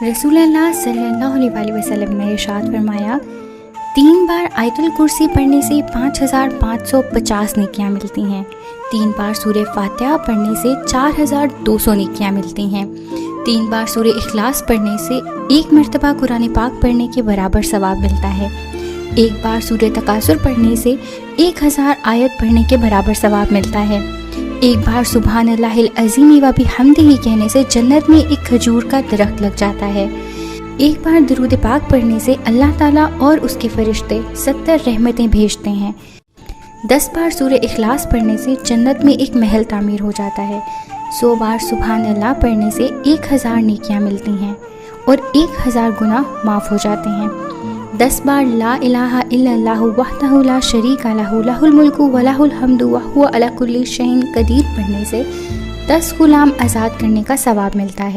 रसूलुल्लाह सल्लल्लाहु अलैहि वसल्लम ने इरशाद फरमाया, 3 बार आयतुल कुर्सी पढ़ने से 5550 नेकियां मिलती हैं। 3 बार सूरह फातिहा पढ़ने से 4200 नेकियां मिलती हैं। 3 बार सूरह इखलास पढ़ने से 1 मरतबा कुरान पाक पढ़ने के बराबर सवाब मिलता है। 1 बार सूरह तकासुर पढ़ने से 1000 आयत पढ़ने के बराबर सवाब मिलता है। 1 बार सुभान अल्लाहिल अज़ीम व बिहम्दिही कहने से जन्नत में एक खजूर का दरख्त लग जाता है। 1 बार दुरूद पाक पढ़ने से अल्लाह ताला और उसके फरिश्ते 70 रहमतें भेजते हैं। 10 बार सूरह इखलास पढ़ने से जन्नत में एक महल तामीर हो जाता है। 100 बार सुभान अल्लाह पढ़ने से 1000 नेकियां मिलती हैं और 1000 गुनाह माफ़ हो जाते हैं। 10 बार ला इलाहा इल्लल्लाहु वहदहु ला शरीका लहु लहुल मुल्कु व लहुल हम्दु व हुवा अला कुल्लि शैइन कदीर पढ़ने से 10 गुलाम आज़ाद करने का सवाब मिलता है।